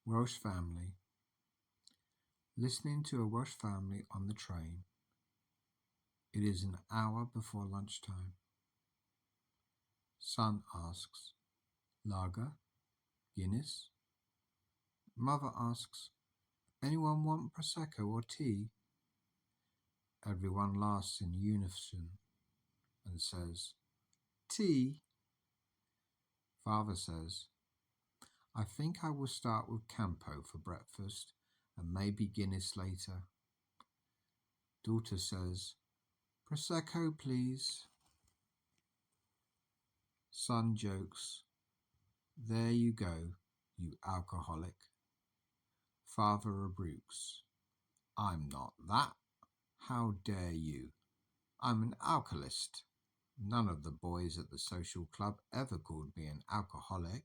Welsh Family. Listening to a Welsh family on the train. It is an hour before lunchtime. Son asks, Lager? Guinness? Mother asks, anyone want prosecco or tea? Everyone laughs in unison and says, tea. Father says, I think I will start with campo for breakfast and maybe Guinness later. Daughter says, prosecco please. Son jokes, there you go, you alcoholic. Father rebukes, I'm not that. How dare you? I'm an alcoholist. None of the boys at the social club ever called me an alcoholic.